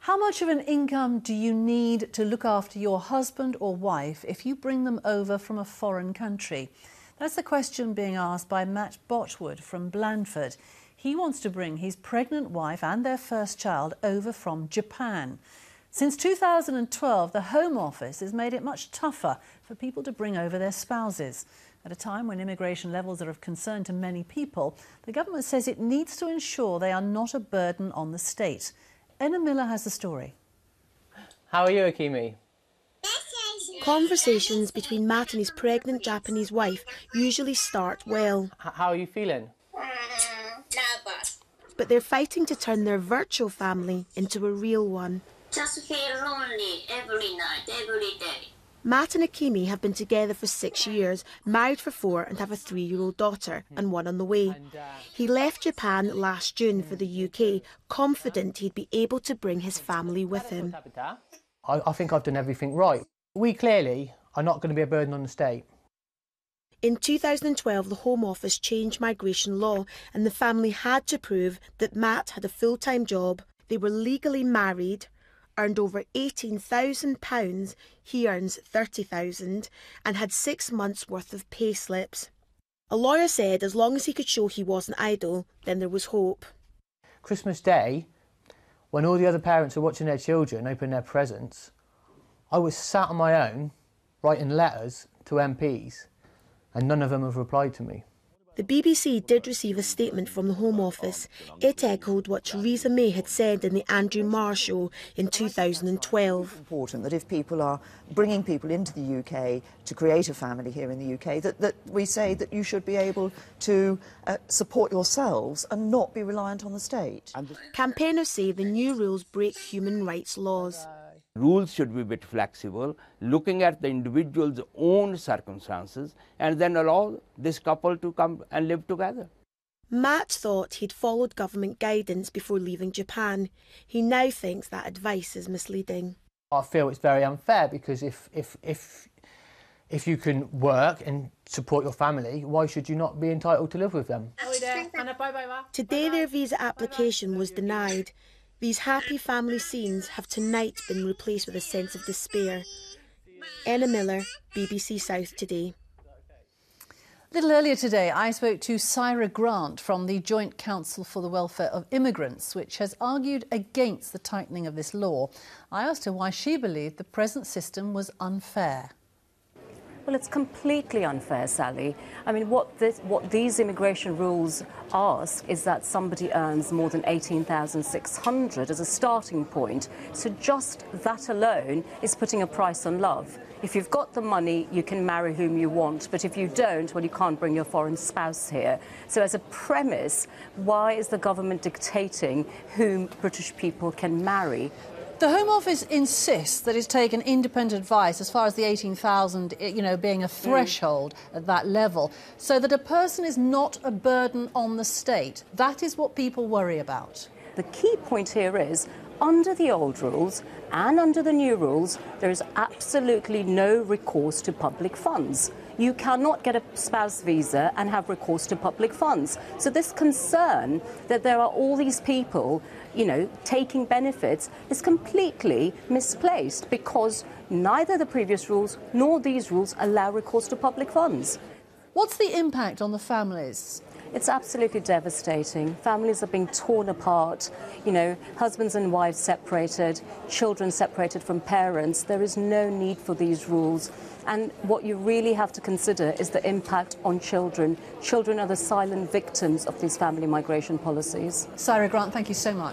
How much of an income do you need to look after your husband or wife if you bring them over from a foreign country? That's the question being asked by Matt Botwood from Blandford. He wants to bring his pregnant wife and their first child over from Japan. Since 2012, the Home Office has made it much tougher for people to bring over their spouses. At a time when immigration levels are of concern to many people, the government says it needs to ensure they are not a burden on the state. Enna Miller has the story. How are you, Akimi? Conversations between Matt and his pregnant Japanese wife usually start well. How are you feeling? But they're fighting to turn their virtual family into a real one. Just feel lonely every night, every day. Matt and Akimi have been together for 6 years, married for 4 and have a 3-year-old daughter and one on the way. He left Japan last June for the UK, confident he'd be able to bring his family with him. I think I've done everything right. We clearly are not going to be a burden on the state. In 2012, the Home Office changed migration law and the family had to prove that Matt had a full-time job, they were legally married, earned over £18,000, he earns £30,000, and had 6 months' worth of payslips. A lawyer said as long as he could show he wasn't idle, then there was hope. Christmas Day, when all the other parents are watching their children open their presents, I was sat on my own writing letters to MPs, and none of them have replied to me. The BBC did receive a statement from the Home Office. It echoed what Theresa May had said in the Andrew Marr show in 2012. It's important that if people are bringing people into the UK to create a family here in the UK, that we say that you should be able to support yourselves and not be reliant on the state. Campaigners say the new rules break human rights laws. Rules should be a bit flexible, looking at the individual's own circumstances, and then allow this couple to come and live together. Matt thought he'd followed government guidance before leaving Japan. He now thinks that advice is misleading. I feel it's very unfair because if you can work and support your family, why should you not be entitled to live with them? Today their visa application was denied. These happy family scenes have tonight been replaced with a sense of despair. Enna Miller, BBC South Today. A little earlier today, I spoke to Sarah Grant from the Joint Council for the Welfare of Immigrants, which has argued against the tightening of this law. I asked her why she believed the present system was unfair. Well, it's completely unfair, Sally. I mean, what these immigration rules ask is that somebody earns more than $18,600 as a starting point. So just that alone is putting a price on love. If you've got the money, you can marry whom you want. But if you don't, well, you can't bring your foreign spouse here. So as a premise, why is the government dictating whom British people can marry? The Home Office insists that it's taken independent advice as far as the 18,000, being a threshold at that level, so that a person is not a burden on the state. That is what people worry about. The key point here is, under the old rules and under the new rules, there is absolutely no recourse to public funds. You cannot get a spouse visa and have recourse to public funds. So this concern that there are all these people, taking benefits is completely misplaced because neither the previous rules nor these rules allow recourse to public funds. What's the impact on the families? It's absolutely devastating. Families are being torn apart, husbands and wives separated, children separated from parents. There is no need for these rules. And what you really have to consider is the impact on children. Children are the silent victims of these family migration policies. Sarah Grant, thank you so much.